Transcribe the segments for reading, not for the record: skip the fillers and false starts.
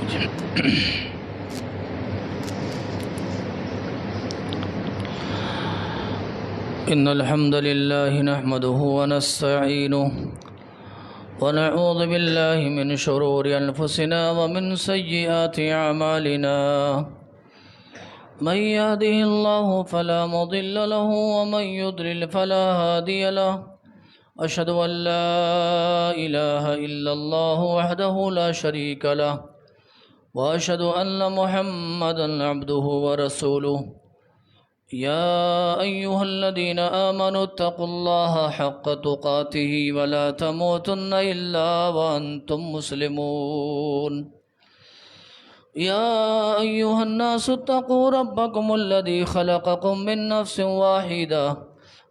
إن الحمد لله نحمده ونستعينه ونعوذ بالله من شرور أنفسنا ومن سيئات أعمالنا من يهده الله فلا مضل له ومن يضلل فلا هادي له أشهد أن لا إله إلا الله وحده لا شريك له وأشهد أن محمدا عبده ورسوله يا أيها الذين آمنوا اتقوا الله حق تقاته ولا تموتن إلا وأنتم مسلمون يا أيها الناس اتقوا ربكم الذي خلقكم من نفس واحدة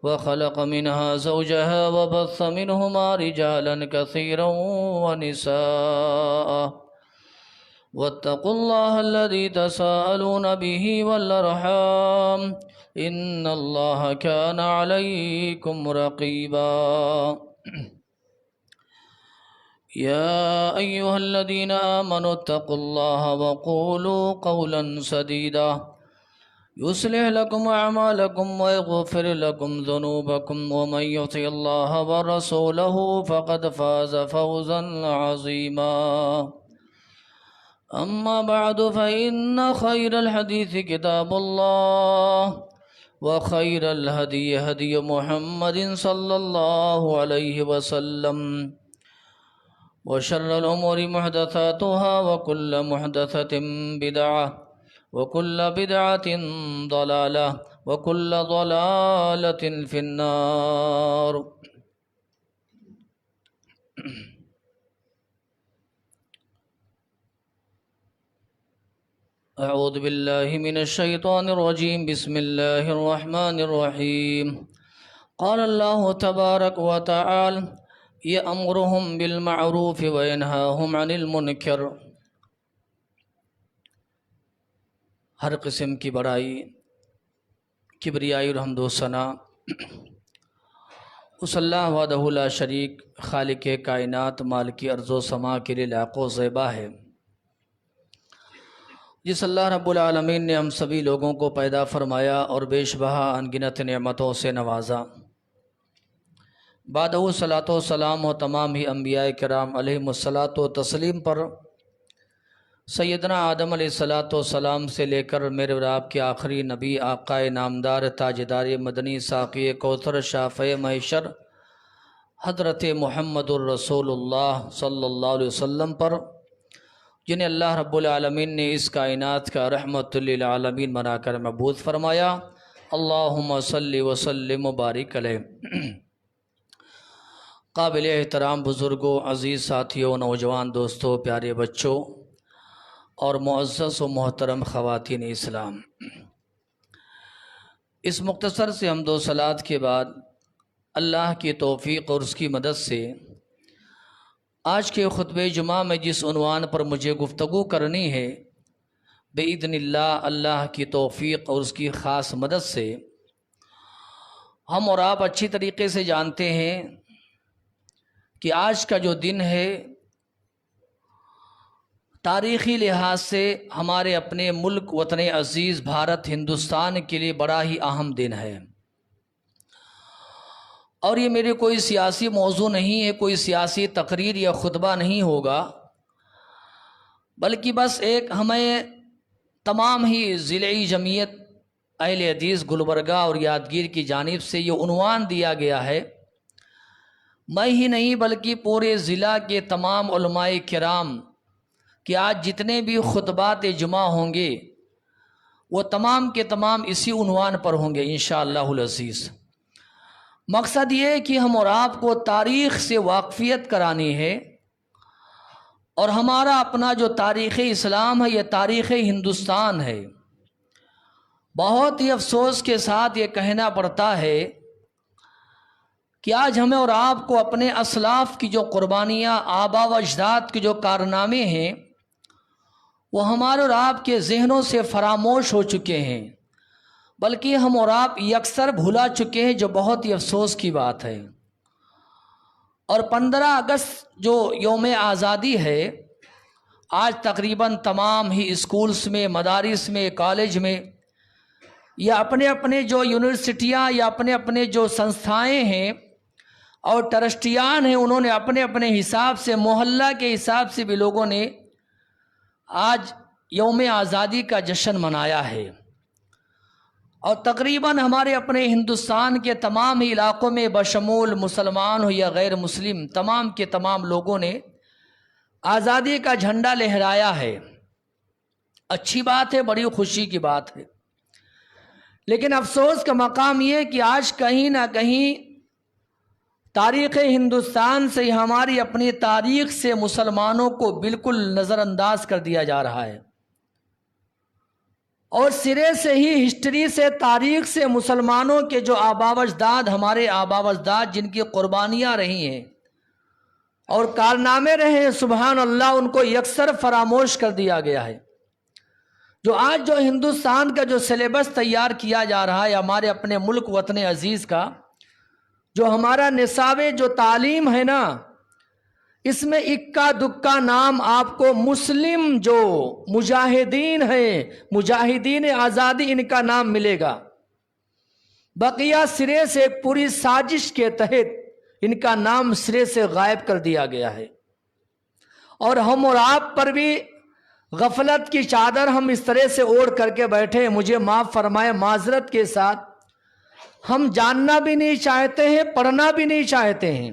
وخلق منها زوجها وبث منهما رجالا كثيرا ونساء واتقوا الله الذي تساءلون به والأرحام إن الله كان عليكم رقيبا يا أيها الذين آمنوا اتقوا الله وقولوا قولا سديدا يصلح لكم أعمالكم ويغفر لكم ذنوبكم ومن يطع الله ورسوله فقد فاز فوزا عظيما أما بعد فإن خير الحديث كتاب الله وخير الهدي هدي محمد صلى الله عليه وسلم وشر الأمور محدثاتها وكل محدثة بدعة وكل بدعة ضلالة وكل ضلالة في النار أعوذ بالله من الشيطان الرجيم بسم الله الرحمن الرحيم قال الله تبارك وتعالى يأمرهم بالمعروف وينهاهم عن المنكر ہر قسم کی بڑائی کبریائی اور حمد و ثنا اس اللہ وحدہ لا شریک خالق کائنات مالک ارض و سما کے لیے لائق و زیبا ہے جس اللہ رب العالمین نے ہم سبھی لوگوں کو پیدا فرمایا اور بیش بہا انگنت نعمتوں سے نوازا بعد صلاۃ و سلام و تمام ہی انبیاء کرام علیہم الصلاۃ و تسلیم پر سیدنا آدم علیہ الصلاۃ والسلام سے لے کر میرے اور آپ کے آخری نبی آقا نامدار تاجدار مدنی ساقی کوثر شافع محشر حضرت محمد الرسول اللہ صلی اللہ علیہ وسلم پر جنہیں اللہ رب العالمین نے اس کائنات کا رحمت للعالمین بنا کر مبعوث فرمایا اللہم صلی وسلم وبارک علیہ قابل احترام بزرگوں عزیز ساتھیوں نوجوان دوستوں پیارے بچوں اور معزز و محترم خواتین اسلام اس مختصر سے حمد و صلوات کے بعد اللہ کی توفیق اور اس کی مدد سے آج کے خطبہ جمعہ میں جس عنوان پر مجھے گفتگو کرنی ہے بإذن اللہ کی توفیق اور اس کی خاص مدد سے ہم اور آپ اچھی طریقے سے جانتے ہیں کہ آج کا جو دن ہے تاریخی لحاظ سے ہمارے اپنے ملک وطن عزیز بھارت ہندوستان کے لیے بڑا ہی اہم دن ہے اور یہ میرے کوئی سیاسی موضوع نہیں ہے، کوئی سیاسی تقریر یا خطبہ نہیں ہوگا، بلکہ بس ایک ہمیں تمام ہی ضلعی جمعیت اہل حدیث گلبرگہ اور یادگیر کی جانب سے یہ عنوان دیا گیا ہے، میں ہی نہیں بلکہ پورے ضلع کے تمام علماء کرام کہ آج جتنے بھی خطبات جمعہ ہوں گے وہ تمام کے تمام اسی عنوان پر ہوں گے انشاءاللہ العزیز۔ مقصد یہ ہے کہ ہم اور آپ کو تاریخ سے واقفیت کرانی ہے اور ہمارا اپنا جو تاریخ اسلام ہے یہ تاریخ ہندوستان ہے۔ بہت ہی افسوس کے ساتھ یہ کہنا پڑتا ہے کہ آج ہمیں اور آپ کو اپنے اسلاف کی جو قربانیاں آبا و اجداد کے جو کارنامے ہیں وہ ہمارے اور آپ کے ذہنوں سے فراموش ہو چکے ہیں، بلکہ ہم اور آپ یکسر بھلا چکے ہیں، جو بہت ہی افسوس کی بات ہے۔ اور 15 اگست جو یوم آزادی ہے، آج تقریباً تمام ہی اسکولز میں، مدارس میں، کالج میں یا اپنے اپنے جو یونیورسٹیاں یا اپنے اپنے جو سنستھائیں ہیں اور ٹرسٹیان ہیں، انہوں نے اپنے اپنے حساب سے، محلہ کے حساب سے بھی لوگوں نے آج یوم آزادی کا جشن منایا ہے۔ اور تقریباً ہمارے اپنے ہندوستان کے تمام ہی علاقوں میں بشمول مسلمان ہو یا غیر مسلم، تمام کے تمام لوگوں نے آزادی کا جھنڈا لہرایا ہے۔ اچھی بات ہے، بڑی خوشی کی بات ہے، لیکن افسوس کا مقام یہ کہ آج کہیں نہ کہیں تاریخ ہندوستان سے، ہماری اپنی تاریخ سے مسلمانوں کو بالکل نظر انداز کر دیا جا رہا ہے، اور سرے سے ہی ہسٹری سے، تاریخ سے مسلمانوں کے جو آباء و اجداد، ہمارے آباء و اجداد جن کی قربانیاں رہی ہیں اور کارنامے رہے ہیں، سبحان اللہ، ان کو یکسر فراموش کر دیا گیا ہے۔ جو آج جو ہندوستان کا جو سلیبس تیار کیا جا رہا ہے ہمارے اپنے ملک وطن عزیز کا، جو ہمارا نصاب جو تعلیم ہے نا، اس میں اکا دکا نام آپ کو مسلم جو مجاہدین ہیں، مجاہدین آزادی، ان کا نام ملے گا۔ بقیہ سرے سے پوری سازش کے تحت ان کا نام سرے سے غائب کر دیا گیا ہے، اور ہم اور آپ پر بھی غفلت کی چادر ہم اس طرح سے اوڑھ کر کے بیٹھے، مجھے معاف فرمائے معذرت کے ساتھ، ہم جاننا بھی نہیں چاہتے ہیں، پڑھنا بھی نہیں چاہتے ہیں۔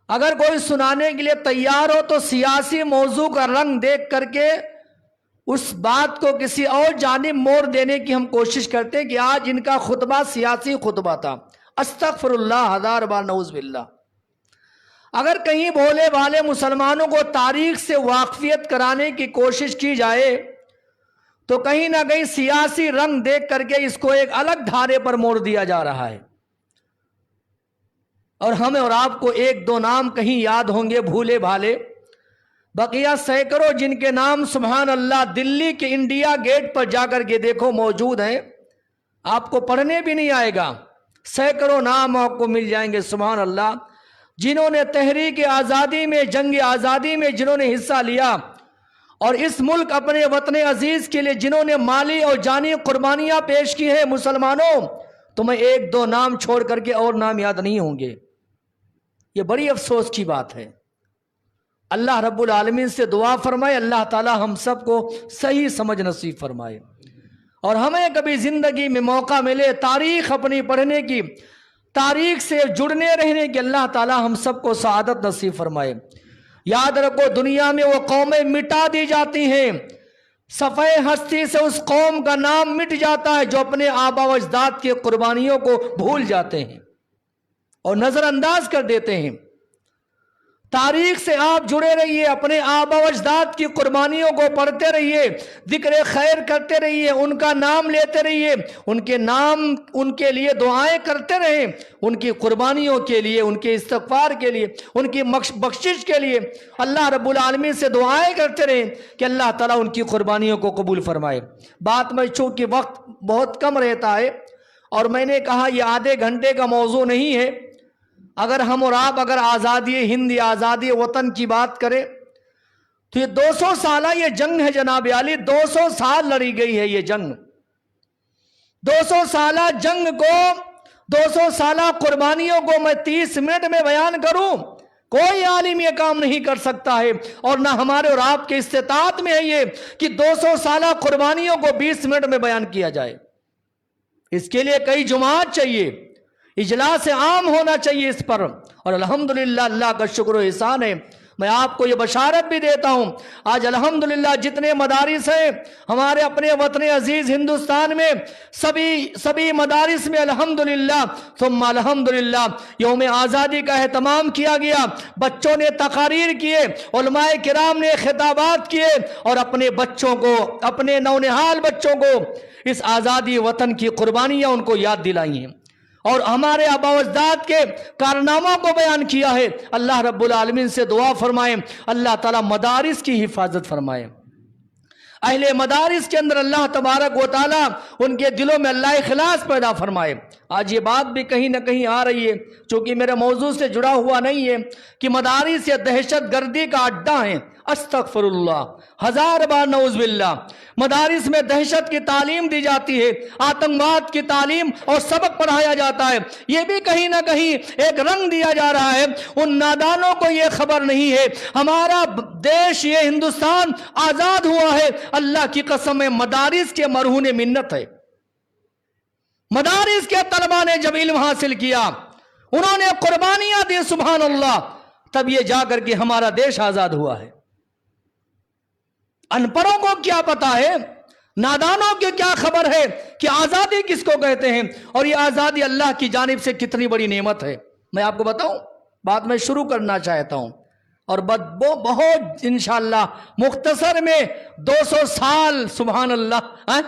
اگر کوئی سنانے کے لیے تیار ہو تو سیاسی موضوع کا رنگ دیکھ کر کے اس بات کو کسی اور جانب موڑ دینے کی ہم کوشش کرتے ہیں کہ آج ان کا خطبہ سیاسی خطبہ تھا۔ استغفر اللہ، ہزار بار نعوذ باللہ۔ اگر کہیں بھولے والے مسلمانوں کو تاریخ سے واقفیت کرانے کی کوشش کی جائے تو کہیں نہ کہیں سیاسی رنگ دیکھ کر کے اس کو ایک الگ دھارے پر موڑ دیا جا رہا ہے، اور ہمیں اور آپ کو ایک دو نام کہیں یاد ہوں گے بھولے بھالے، بقیہ سینکڑوں جن کے نام سبحان اللہ دلی کے انڈیا گیٹ پر جا کر کے دیکھو موجود ہیں، آپ کو پڑھنے بھی نہیں آئے گا، سینکڑوں نام آپ کو مل جائیں گے سبحان اللہ، جنہوں نے تحریک آزادی میں، جنگ آزادی میں جنہوں نے حصہ لیا، اور اس ملک اپنے وطن عزیز کے لیے جنہوں نے مالی اور جانی قربانیاں پیش کی ہیں۔ مسلمانوں، تمہیں ایک دو نام چھوڑ کر کے اور نام یاد نہیں ہوں گے، یہ بڑی افسوس کی بات ہے۔ اللہ رب العالمین سے دعا فرمائے اللہ تعالی ہم سب کو صحیح سمجھ نصیب فرمائے، اور ہمیں کبھی زندگی میں موقع ملے تاریخ اپنی پڑھنے کی، تاریخ سے جڑنے رہنے کی، اللہ تعالی ہم سب کو سعادت نصیب فرمائے۔ یاد رکھو، دنیا میں وہ قومیں مٹا دی جاتی ہیں، صفحہ ہستی سے اس قوم کا نام مٹ جاتا ہے جو اپنے آباء و اجداد کی قربانیوں کو بھول جاتے ہیں اور نظر انداز کر دیتے ہیں۔ تاریخ سے آپ جڑے رہیے، اپنے آباء و اجداد کی قربانیوں کو پڑھتے رہیے، ذکر خیر کرتے رہیے، ان کا نام لیتے رہیے، ان کے نام، ان کے لیے دعائیں کرتے رہیں، ان کی قربانیوں کے لیے، ان کے استغفار کے لیے، ان کی بخشش کے لیے اللہ رب العالمین سے دعائیں کرتے رہیں کہ اللہ تعالیٰ ان کی قربانیوں کو قبول فرمائے۔ بات میں چونکہ وقت بہت کم رہتا ہے اور میں نے کہا یہ آدھے گھنٹے کا موضوع نہیں ہے، اگر ہم اور آپ اگر آزادی ہند، آزادی وطن کی بات کریں تو یہ 200 سالہ یہ جنگ ہے جناب عالی، 200 سال لڑی گئی ہے یہ جنگ، 200 سالہ جنگ کو، 200 سالہ قربانیوں کو میں 30 منٹ میں بیان کروں، کوئی عالم یہ کام نہیں کر سکتا ہے، اور نہ ہمارے اور آپ کے استطاعت میں ہے یہ کہ 200 سالہ قربانیوں کو 20 منٹ میں بیان کیا جائے۔ اس کے لیے کئی جماعت چاہیے، اجلاس عام ہونا چاہیے اس پر، اور الحمدللہ اللہ کا شکر و احسان ہے، میں آپ کو یہ بشارت بھی دیتا ہوں، آج الحمدللہ جتنے مدارس ہیں ہمارے اپنے وطن عزیز ہندوستان میں، سبھی مدارس میں الحمدللہ ثم الحمدللہ یوم آزادی کا اہتمام کیا گیا، بچوں نے تقاریر کیے، علماء کرام نے خطابات کیے، اور اپنے بچوں کو، اپنے نونہال بچوں کو اس آزادی وطن کی قربانیاں ان کو یاد دلائی ہیں، اور ہمارے آباء و اجداد کے کارناموں کو بیان کیا ہے۔ اللہ رب العالمین سے دعا فرمائیں اللہ تعالیٰ مدارس کی حفاظت فرمائے، اہل مدارس کے اندر اللہ تبارک و تعالیٰ ان کے دلوں میں اللہ اخلاص پیدا فرمائے، آج یہ بات بھی کہیں نہ کہیں آ رہی ہے، چونکہ میرے موضوع سے جڑا ہوا نہیں ہے، کہ مدارس یہ دہشت گردی کا اڈا ہیں۔ استغفر اللہ، ہزار بار نعوذ باللہ۔ مدارس میں دہشت کی تعلیم دی جاتی ہے، آتنکواد کی تعلیم اور سبق پڑھایا جاتا ہے۔ یہ بھی کہیں نہ کہیں ایک رنگ دیا جا رہا ہے۔ ان نادانوں کو یہ خبر نہیں ہے ہمارا دیش، یہ ہندوستان آزاد ہوا ہے، اللہ کی قسم ہے، مدارس کے مرہون منت ہے۔ مدارس کے طلبہ نے جب علم حاصل کیا، انہوں نے قربانیاں دی، سبحان اللہ، تب یہ جا کر کے ہمارا دیش آزاد ہوا ہے۔ ان پڑھوں کو کیا پتا ہے، نادانوں کی کیا خبر ہے کہ آزادی کس کو کہتے ہیں، اور یہ آزادی اللہ کی جانب سے کتنی بڑی نعمت ہے۔ میں آپ کو بتاؤں، بات میں شروع کرنا چاہتا ہوں، اور بہت انشاءاللہ مختصر میں 200 سال، سبحان اللہ،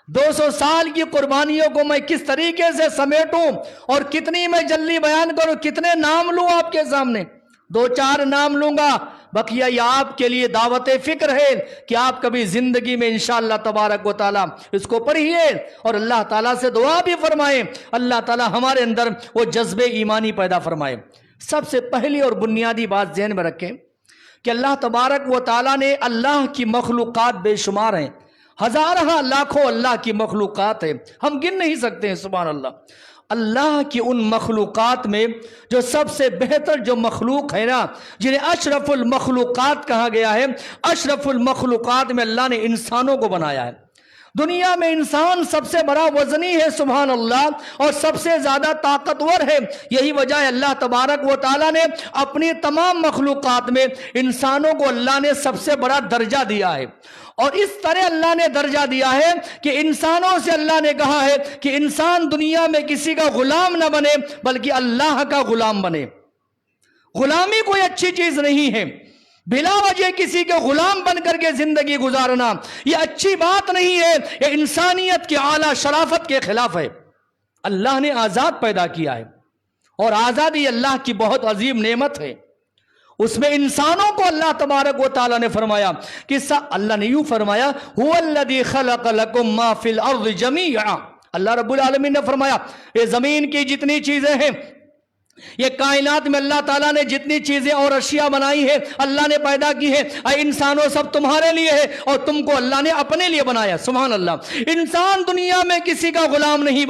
200 سال کی قربانیوں کو میں کس طریقے سے سمیٹوں اور کتنی میں جلدی بیان کروں، کتنے نام لوں آپ کے سامنے؟ 2-4 نام لوں گا، بقیہ یہ آپ کے لیے دعوت فکر ہے کہ آپ کبھی زندگی میں انشاءاللہ تبارک و تعالی اس کو پڑھیے اور اللہ تعالیٰ سے دعا بھی فرمائیں، اللہ تعالیٰ ہمارے اندر وہ جذبے ایمانی پیدا فرمائے۔ سب سے پہلی اور بنیادی بات ذہن میں رکھیں کہ اللہ تبارک و تعالیٰ نے، اللہ کی مخلوقات بے شمار ہیں، ہزارہ لاکھوں اللہ کی مخلوقات ہیں، ہم گن نہیں سکتے ہیں، سبحان اللہ۔ اللہ کی ان مخلوقات میں جو سب سے بہتر جو مخلوق ہے نا، جنہیں اشرف المخلوقات کہا گیا ہے، اشرف المخلوقات میں اللہ نے انسانوں کو بنایا ہے۔ دنیا میں انسان سب سے بڑا وزنی ہے، سبحان اللہ، اور سب سے زیادہ طاقتور ہے۔ یہی وجہ ہے اللہ تبارک و تعالیٰ نے اپنی تمام مخلوقات میں انسانوں کو اللہ نے سب سے بڑا درجہ دیا ہے، اور اس طرح اللہ نے درجہ دیا ہے کہ انسانوں سے اللہ نے کہا ہے کہ انسان دنیا میں کسی کا غلام نہ بنے بلکہ اللہ کا غلام بنے۔ غلامی کوئی اچھی چیز نہیں ہے، بلا وجہ کسی کے غلام بن کر کے زندگی گزارنا یہ اچھی بات نہیں ہے، یہ انسانیت کی اعلیٰ شرافت کے خلاف ہے۔ اللہ نے آزاد پیدا کیا ہے، اور آزادی اللہ کی بہت عظیم نعمت ہے۔ اس میں انسانوں کو اللہ تبارک و تعالیٰ نے فرمایا کہ اللہ نے یوں فرمایا، هُوَ الَّذِي خَلَقَ لَكُم مَّا فِي الْأَرْضِ جَمِيعًا، اللہ رب العالمین نے فرمایا یہ زمین کی جتنی چیزیں ہیں، یہ کائنات میں اللہ تعالیٰ نے جتنی چیزیں اور اشیاء بنائی ہیں، اللہ نے پیدا کی ہے، اے انسانوں سب تمہارے لیے ہے اور تم کو اللہ نے اپنے لیے بنایا، سبحان اللہ۔ انسان دنیا میں کسی کا غلام نہیں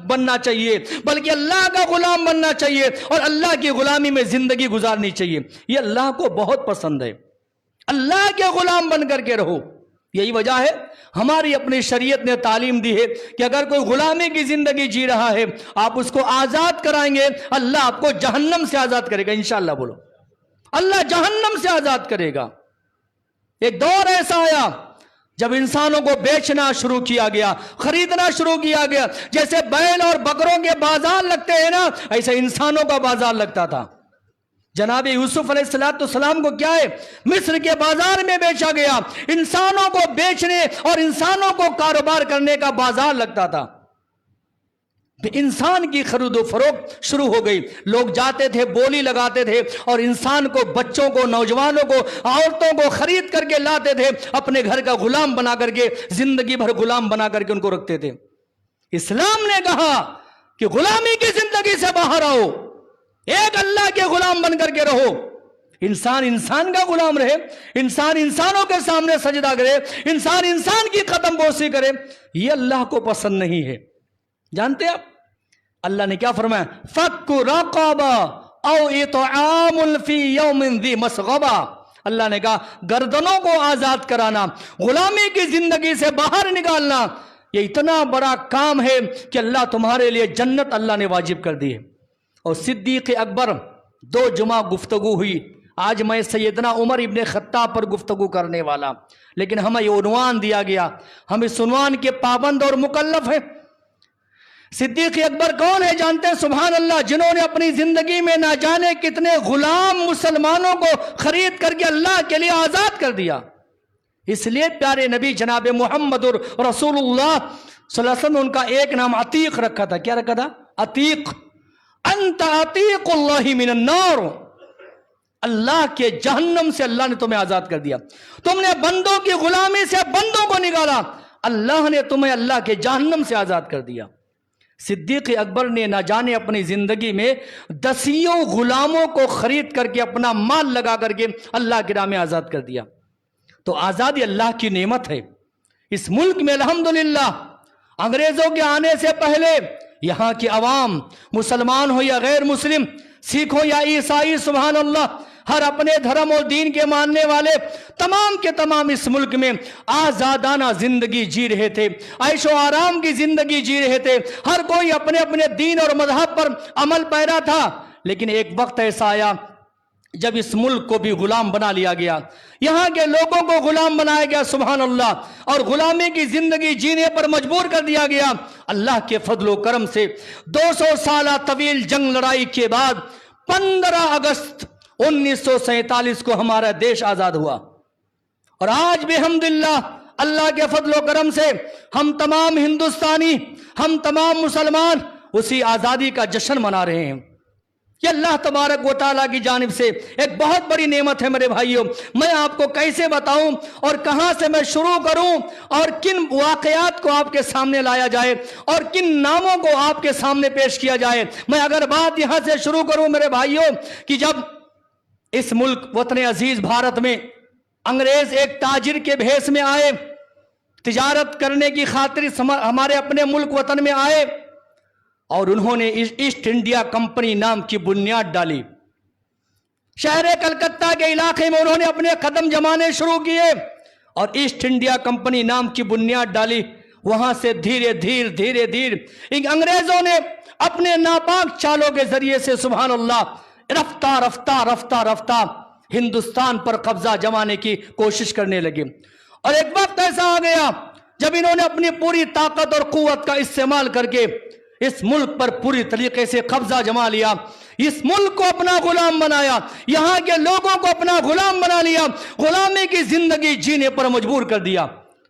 بننا چاہیے بلکہ اللہ کا غلام بننا چاہیے، اور اللہ کی غلامی میں زندگی گزارنی چاہیے۔ یہ اللہ کو بہت پسند ہے، اللہ کے غلام بن کر کے رہو۔ یہی وجہ ہے ہماری اپنی شریعت نے تعلیم دی ہے کہ اگر کوئی غلامی کی زندگی جی رہا ہے، آپ اس کو آزاد کرائیں گے، اللہ آپ کو جہنم سے آزاد کرے گا، انشاءاللہ بولو، اللہ جہنم سے آزاد کرے گا۔ ایک دور ایسا آیا جب انسانوں کو بیچنا شروع کیا گیا، خریدنا شروع کیا گیا، جیسے بیل اور بکروں کے بازار لگتے ہیں نا، ایسے انسانوں کا بازار لگتا تھا۔ جناب یوسف علیہ السلام کو کیا ہے، مصر کے بازار میں بیچا گیا، انسانوں کو بیچنے اور انسانوں کو کاروبار کرنے کا بازار لگتا تھا۔ انسان کی خرید و فروخت شروع ہو گئی، لوگ جاتے تھے، بولی لگاتے تھے، اور انسان کو، بچوں کو، نوجوانوں کو، عورتوں کو خرید کر کے لاتے تھے، اپنے گھر کا غلام بنا کر کے، زندگی بھر غلام بنا کر کے ان کو رکھتے تھے۔ اسلام نے کہا کہ غلامی کی زندگی سے باہر آؤ، ایک اللہ کے غلام بن کر کے رہو، انسان انسان کا غلام رہے، انسان انسانوں کے سامنے سجدہ کرے، انسان انسان کی قدم بوسی کرے، یہ اللہ کو پسند نہیں ہے۔ جانتے آپ اللہ نے کیا فرمایا؟ فَكُّ رَقَبَةٍ أَوْ إِطْعَامٌ فِي يَوْمٍ ذِي مَسْغَبَةٍ، اللہ نے کہا گردنوں کو آزاد کرانا، غلامی کی زندگی سے باہر نکالنا، یہ اتنا بڑا کام ہے کہ اللہ تمہارے لیے جنت اللہ نے واجب کر دی ہے۔ اور صدیق اکبر 2 جمعہ گفتگو ہوئی، آج میں سیدنا عمر ابن خطاب پر گفتگو کرنے والا، لیکن ہمیں یہ عنوان دیا گیا، ہم اس عنوان کے پابند اور مکلف ہیں۔ صدیق اکبر کون ہے جانتے ہیں؟ سبحان اللہ، جنہوں نے اپنی زندگی میں نہ جانے کتنے غلام مسلمانوں کو خرید کر کے اللہ کے لیے آزاد کر دیا۔ اس لیے پیارے نبی جناب محمد رسول اللہ صلی اللہ علیہ وسلم نے ان کا ایک نام عتیق رکھا تھا۔ کیا رکھا تھا؟ عتیق۔ انت عتیق اللہ من النار، اللہ کے جہنم سے اللہ نے تمہیں آزاد کر دیا۔ تم نے بندوں کی غلامی سے بندوں کو نکالا، اللہ نے تمہیں اللہ کے جہنم سے آزاد کر دیا۔ صدیق اکبر نے نہ جانے اپنی زندگی میں 10 غلاموں کو خرید کر کے اپنا مال لگا کر کے اللہ کے راہ میں آزاد کر دیا۔ تو آزادی اللہ کی نعمت ہے۔ اس ملک میں الحمدللہ انگریزوں کے آنے سے پہلے یہاں کی عوام، مسلمان ہو یا غیر مسلم، سکھ ہو یا عیسائی، سبحان اللہ، ہر اپنے دھرم اور دین کے ماننے والے تمام کے تمام اس ملک میں آزادانہ زندگی جی رہے تھے، عیش و آرام کی زندگی جی رہے تھے، ہر کوئی اپنے اپنے دین اور مذہب پر عمل پیرا تھا۔ لیکن ایک وقت ایسا آیا جب اس ملک کو بھی غلام بنا لیا گیا، یہاں کے لوگوں کو غلام بنایا گیا، سبحان اللہ، اور غلامی کی زندگی جینے پر مجبور کر دیا گیا۔ اللہ کے فضل و کرم سے 200 سالہ طویل جنگ لڑائی کے بعد 15 اگست 1947 کو ہمارا دیش آزاد ہوا، اور آج بھی الحمدللہ اللہ کے فضل و کرم سے ہم تمام ہندوستانی، ہم تمام مسلمان اسی آزادی کا جشن منا رہے ہیں۔ یہ اللہ تبارک و تعالیٰ کی جانب سے ایک بہت بڑی نعمت ہے میرے بھائیوں۔ میں آپ کو کیسے بتاؤں اور کہاں سے میں شروع کروں اور کن واقعات کو آپ کے سامنے لایا جائے اور کن ناموں کو آپ کے سامنے پیش کیا جائے۔ میں اگر بات یہاں سے شروع کروں میرے بھائیوں کہ جب اس ملک وطن عزیز بھارت میں انگریز ایک تاجر کے بھیس میں آئے، تجارت کرنے کی خاطر ہمارے اپنے ملک وطن میں آئے، اور انہوں نے ایسٹ انڈیا کمپنی نام کی بنیاد ڈالی۔ شہر کلکتہ کے علاقے میں انہوں نے اپنے قدم جمانے شروع کیے اور ایسٹ انڈیا کمپنی نام کی بنیاد ڈالی۔ وہاں سے دھیرے دھیر ان انگریزوں نے اپنے ناپاک چالوں کے ذریعے سے سبحان اللہ رفتہ ہندوستان پر قبضہ جمانے کی کوشش کرنے لگے۔ اور ایک وقت ایسا آ گیا جب انہوں نے اپنی پوری طاقت اور قوت کا استعمال کر کے اس ملک پر پوری طریقے سے قبضہ جما لیا، اس ملک کو اپنا غلام بنایا، یہاں کے لوگوں کو اپنا غلام بنا لیا، غلامی کی زندگی جینے پر مجبور کر دیا۔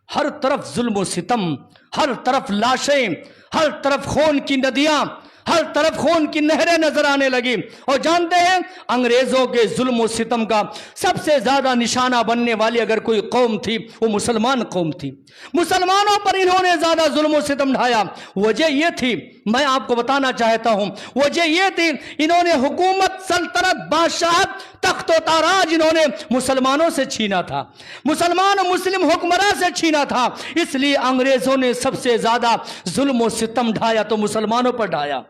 ہر طرف ظلم و ستم، ہر طرف لاشیں، ہر طرف خون کی ندیاں، ہر طرف خون کی نہریں نظر آنے لگی۔ اور جانتے ہیں انگریزوں کے ظلم و ستم کا سب سے زیادہ نشانہ بننے والی اگر کوئی قوم تھی وہ مسلمان قوم تھی۔ مسلمانوں پر انہوں نے زیادہ ظلم و ستم ڈھایا۔ وجہ یہ تھی، میں آپ کو بتانا چاہتا ہوں، وجہ یہ تھی انہوں نے حکومت، سلطنت، بادشاہت، تخت و تاراج انہوں نے مسلمانوں سے چھینا تھا، مسلمان و مسلم حکمراں سے چھینا تھا۔ اس لیے انگریزوں نے سب سے زیادہ ظلم و ستم ڈھایا تو مسلمانوں پر ڈھایا۔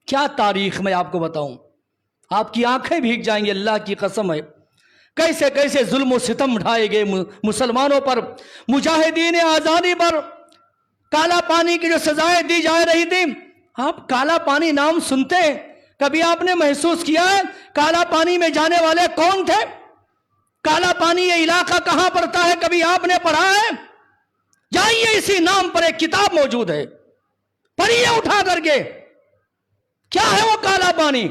کیا تاریخ میں آپ کو بتاؤں، آپ کی آنکھیں بھیگ جائیں گی، اللہ کی قسم ہے، کیسے کیسے ظلم و ستم ڈھائے گئے مسلمانوں پر۔ مجاہدین آزادی پر کالا پانی کی جو سزائیں دی جا رہی تھی، آپ کالا پانی نام سنتے ہیں، کبھی آپ نے محسوس کیا ہے کالا پانی میں جانے والے کون تھے؟ کالا پانی یہ علاقہ کہاں پڑتا ہے، کبھی آپ نے پڑھا ہے؟ جائیے، اسی نام پر ایک کتاب موجود ہے، پڑھیے اٹھا کر کے، کیا ہے وہ کالا پانی۔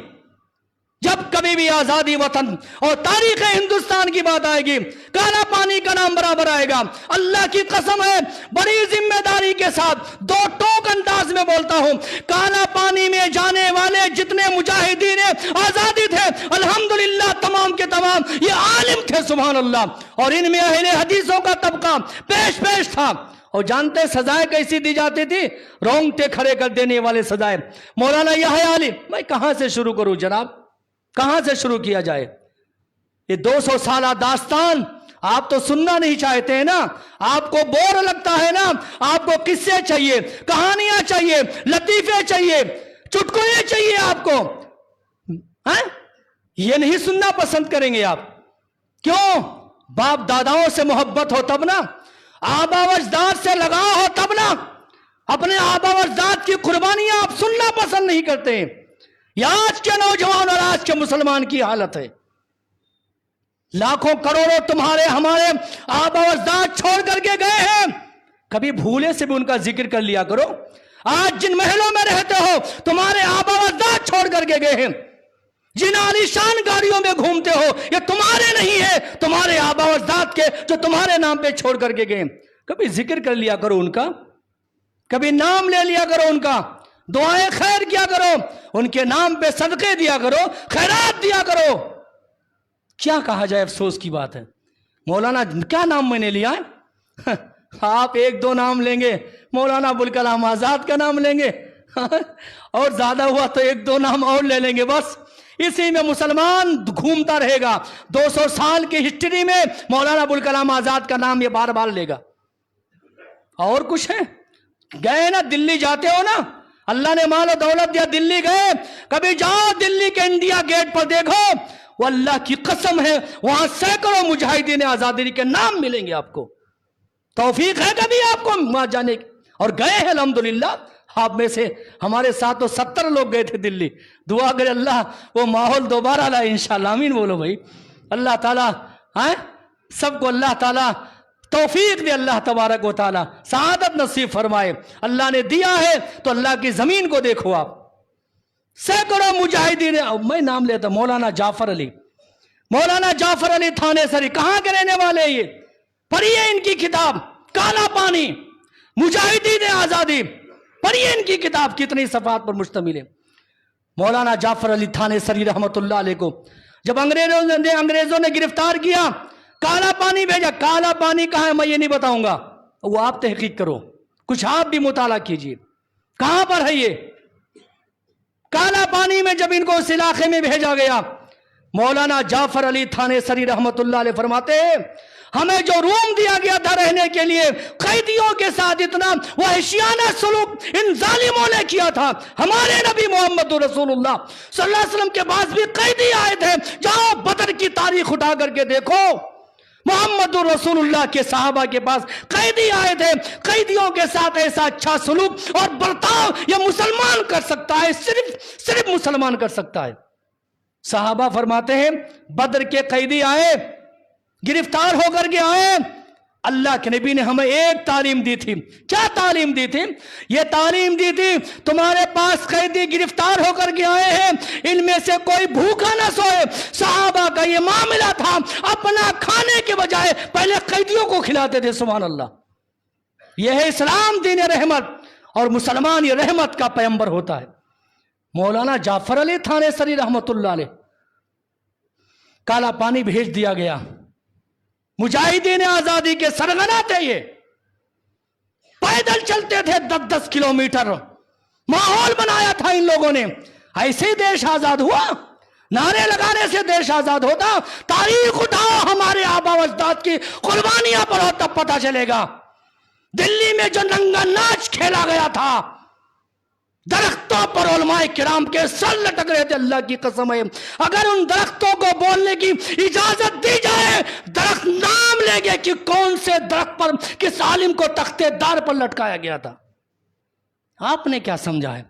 جب کبھی بھی آزادی وطن اور تاریخ ہندوستان کی بات آئے گی، کالا پانی کا نام برابر آئے گا۔ اللہ کی قسم ہے، بڑی ذمہ داری کے ساتھ دو ٹوک انداز میں بولتا ہوں، کالا پانی میں جانے والے جتنے مجاہدین آزادی تھے الحمدللہ تمام کے تمام یہ عالم تھے، سبحان اللہ، اور ان میں اہل حدیثوں کا طبقہ پیش تھا۔ اور جانتے سزائیں کیسی دی جاتی تھی؟ رونگٹے کھڑے کر دینے والے سزائیں۔ مولانا یحییٰ علی، میں کہاں سے شروع کروں جناب، کہاں سے شروع کیا جائے؟ یہ 200 سالہ داستان آپ تو سننا نہیں چاہتے ہیں نا، آپ کو بور لگتا ہے نا، آپ کو قصے چاہیے، کہانیاں چاہیے، لطیفے چاہیے، چٹکلے چاہیے آپ کو، یہ نہیں سننا پسند کریں گے آپ؟ کیوں؟ باپ داداؤں سے محبت ہو تب نا، آبا و اجداد سے لگاؤ ہو تب نا، اپنے آبا و اجداد کی قربانیاں آپ سننا پسند نہیں کرتے ہیں۔ یہ آج کے نوجوان اور آج کے مسلمان کی حالت ہے۔ لاکھوں کروڑوں تمہارے ہمارے آبا و اجداد چھوڑ کر کے گئے ہیں، کبھی بھولے سے بھی ان کا ذکر کر لیا کرو۔ آج جن محلوں میں رہتے ہو تمہارے آبا و اجداد چھوڑ کر کے گئے ہیں، جن عالیشان گاڑیوں میں گھومتے ہو یہ تمہارے نہیں ہے، تمہارے آبا و اجداد کے جو تمہارے نام پہ چھوڑ کر کے گئے۔ کبھی ذکر کر لیا کرو ان کا، کبھی نام لے لیا کرو ان کا، دعائیں خیر کیا کرو، ان کے نام پہ صدقے دیا کرو، خیرات دیا کرو۔ کیا کہا جائے، افسوس کی بات ہے۔ مولانا کیا نام میں نے لیا ہے؟ آپ ایک دو نام لیں گے، مولانا ابوالکلام آزاد کا نام لیں گے، اور زیادہ ہوا تو 1-2 نام اور لے لیں گے بس. اسی میں مسلمان گھومتا رہے گا. 200 سال کی ہسٹری میں مولانا ابوالکلام آزاد کا نام یہ بار بار لے گا. اور کچھ ہے؟ گئے نا دلی جاتے ہو نا, اللہ نے مال و دولت دیا, دلی گئے, کبھی جاؤ دلی کے انڈیا گیٹ پر دیکھو, وہ اللہ کی قسم ہے وہاں سینکڑوں مجاہدین آزادی کے نام ملیں گے آپ کو. توفیق ہے کبھی آپ کو وہاں جانے کی؟ اور گئے ہیں الحمدللہ. آپ میں سے ہمارے ساتھ تو 70 لوگ گئے تھے دلی. دعا کرے اللہ وہ ماحول دوبارہ لائے انشاءاللہ. آمین بولو بھائی. اللہ تعالیٰ سب کو اللہ تعالیٰ توفیق دے, اللہ تبارک و تعالیٰ سعادت نصیب فرمائے. اللہ نے دیا ہے تو اللہ کی زمین کو دیکھو آپ, سینکڑوں مجاہدین. میں نام لیتا مولانا جعفر علی, مولانا جعفر علی تھانے سری, کہاں کے رہنے والے یہ؟ پڑھیے ان کی کتاب کالا پانی, مجاہدین آزادی, پڑھیے ان کی کتاب کتنی صفحات پر مشتمل ہے. مولانا جعفر علی تھانے سری رحمت اللہ علیہ کو جب انگریزوں نے گرفتار کیا, کالا پانی بھیجا. کالا پانی کہاں ہے میں یہ نہیں بتاؤں گا, وہ آپ تحقیق کرو, کچھ آپ بھی مطالعہ کیجیے کہاں پر ہے یہ کالا پانی میں. جب ان کو اس علاقے میں بھیجا گیا, مولانا جعفر علی تھانے سری رحمت اللہ علیہ فرماتے ہیں ہمیں جو روم دیا گیا تھا رہنے کے لیے, قیدیوں کے ساتھ اتنا وحشیانہ سلوک ان ظالموں نے کیا تھا. ہمارے نبی محمد رسول اللہ صلی اللہ علیہ وسلم کے پاس بھی قیدی آئے تھے. جاؤ بدر کی تاریخ اٹھا کر کے دیکھو, محمد رسول اللہ کے صحابہ کے پاس قیدی آئے تھے. قیدیوں کے ساتھ ایسا اچھا سلوک اور برتاؤ یہ مسلمان کر سکتا ہے, صرف مسلمان کر سکتا ہے. صحابہ فرماتے ہیں بدر کے قیدی آئے, گرفتار ہو کر کے آئے, اللہ کے نبی نے ہمیں ایک تعلیم دی تھی. کیا تعلیم دی تھی؟ یہ تعلیم دی تھی تمہارے پاس قیدی گرفتار ہو کر کے آئے ہیں, ان میں سے کوئی بھوکا نہ سوئے. صحابہ کا یہ معاملہ تھا, اپنا کھانے کے بجائے پہلے قیدیوں کو کھلاتے تھے. سبحان اللہ. یہ ہے اسلام دین رحمت, اور مسلمان یہ رحمت کا پیغمبر ہوتا ہے. مولانا جعفر علی تھانے سری رحمت اللہ علیہ, کالا پانی بھیج دیا گیا. مجاہدین آزادی کے سرغنہ تھے, یہ پیدل چلتے تھے 10-10 کلومیٹر. ماحول بنایا تھا ان لوگوں نے. ایسے ہی دیش آزاد ہوا, نعرے لگانے سے دیش آزاد ہوتا. تاریخ اٹھاؤ ہمارے آبا و اجداد کی قربانیاں پر ہو تب پتہ چلے گا. دلی میں جو ننگا ناچ کھیلا گیا تھا, درختوں پر علماء کرام کے سر لٹک رہے تھے. اللہ کی قسم ہے اگر ان درختوں کو بولنے کی اجازت دی جائے, درخت نام لے گے کہ کون سے درخت پر کس عالم کو تختے دار پر لٹکایا گیا تھا. آپ نے کیا سمجھا ہے؟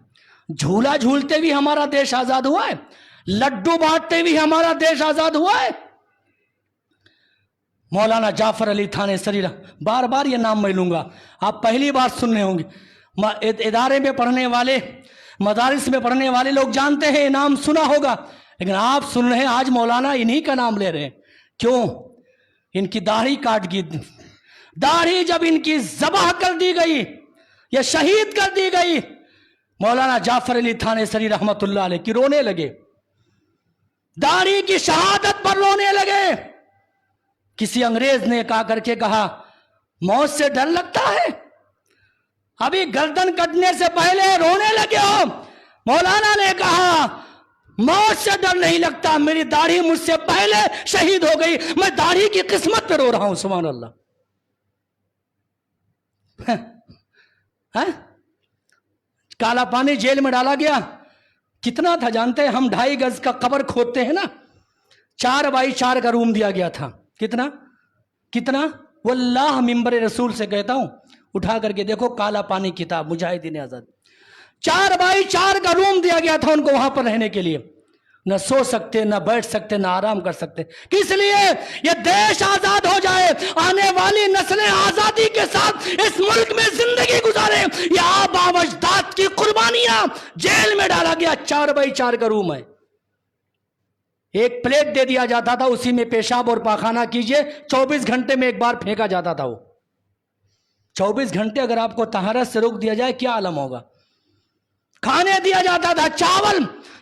جھولا جھولتے بھی ہمارا دیش آزاد ہوا ہے, لڈو بانٹتے بھی ہمارا دیش آزاد ہوا ہے. مولانا جعفر علی تھانے سری, بار بار یہ نام میں لوں گا, آپ پہلی بار سن رہے ہوں گے. ادارے میں پڑھنے والے, مدارس میں پڑھنے والے لوگ جانتے ہیں, یہ نام سنا ہوگا, لیکن آپ سن رہے ہیں آج مولانا انہی کا نام لے رہے ہیں. کیوں؟ ان کی داڑھی کاٹ گئی. داڑھی جب ان کی ذبح کر دی گئی یا شہید کر دی گئی, مولانا جعفر علی تھانے سری رحمت اللہ علیہ کی رونے لگے. داڑھی کی شہادت پر رونے لگے. کسی انگریز نے کہا کر کے کہا موت سے ڈر لگتا ہے, ابھی گردن کٹنے سے پہلے رونے لگے ہو. مولانا نے کہا موت سے ڈر نہیں لگتا, میری داڑھی مجھ سے پہلے شہید ہو گئی, میں داڑھی کی قسمت پہ رو رہا ہوں. سبحان اللہ. کالا پانی جیل میں ڈالا گیا. کتنا تھا جانتے ہیں؟ ہم 2.5 گز کا قبر کھودتے ہیں نا, 4x4 کا روم دیا گیا تھا. کتنا واللہ ممبر رسول سے کہتا ہوں, اٹھا کر کے دیکھو کالا پانی کتاب مجاہدین آزاد, 4x4 کا روم دیا گیا تھا ان کو وہاں پر رہنے کے لیے. نہ سو سکتے, نہ بیٹھ سکتے, نہ آرام کر سکتے. کس لیے؟ یہ دیش آزاد ہو جائے, آنے والی نسلیں آزادی کے ساتھ اس ملک میں زندگی گزارے. یہ آبا و اجداد کی قربانیاں. جیل میں ڈالا گیا, 4x4 کا روم ہے. ایک پلیٹ دے دیا جاتا تھا, اسی میں پیشاب اور پاخانہ کیجئے, 24 گھنٹے میں ایک بار پھینکا جاتا تھا. وہ 24 گھنٹے اگر آپ کو طہارت سے روک دیا جائے کیا عالم ہوگا. کھانے دیا جاتا تھا,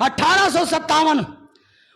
1857।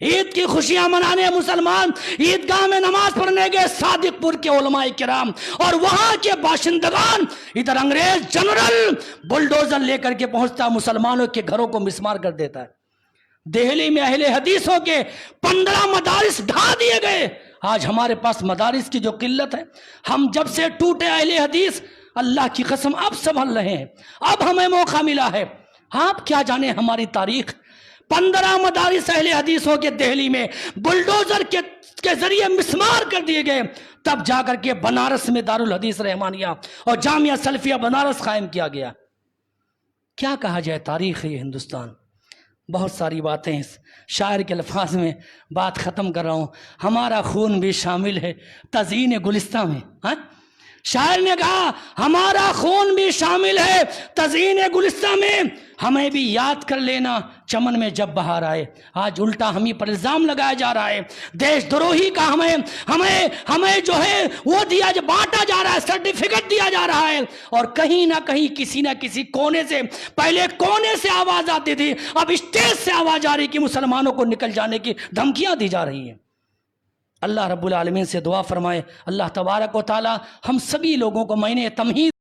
عید کی خوشیاں منانے مسلمان عیدگاہ میں نماز پڑھنے گئے صادق پور کے علماء کرام اور وہاں کے باشندگان، ادھر انگریز جنرل بلڈوزر لے کر کے پہنچتا، مسلمانوں کے گھروں کو مسمار کر دیتا ہے۔ دہلی میں اہل حدیثوں کے 15 مدارس ڈھا دیے گئے۔ آج ہمارے پاس مدارس کی جو قلت ہے، ہم جب سے ٹوٹے اہل حدیث، اللہ کی قسم اب سنبھل رہے ہیں، اب ہمیں موقع ملا ہے۔ آپ کیا جانیں ہماری تاریخ، 15 مدارس اہل حدیثوں کے دہلی میں بلڈوزر کے ذریعے مسمار کر دیے گئے، تب جا کر کے بنارس میں دارالحدیث رحمانیہ اور جامعہ سلفیہ بنارس قائم کیا گیا۔ کیا کہا جائے، تاریخ ہے یہ ہندوستان۔ بہت ساری باتیں اس شاعر کے الفاظ میں بات ختم کر رہا ہوں۔ ہمارا خون بھی شامل ہے تزئین گلستہ میں۔ ہاں، شاعر نے کہا ہمارا خون بھی شامل ہے تزئین گلستہ میں، ہمیں بھی یاد کر لینا چمن میں جب بہار آئے۔ آج الٹا ہمیں پر الزام لگایا جا رہا ہے، دیش دروہی کا ہمیں جو ہے وہ بانٹا جا رہا ہے، سرٹیفکیٹ دیا جا رہا ہے، اور کہیں نہ کہیں کسی نہ کسی کونے سے، پہلے کونے سے آواز آتی تھی، اب اسٹیج سے آواز آ رہی کہ مسلمانوں کو نکل جانے کی دھمکیاں دی جا رہی ہیں۔ اللہ رب العالمین سے دعا فرمائے، اللہ تبارک و تعالی ہم سبھی لوگوں کو، میں نے تمہید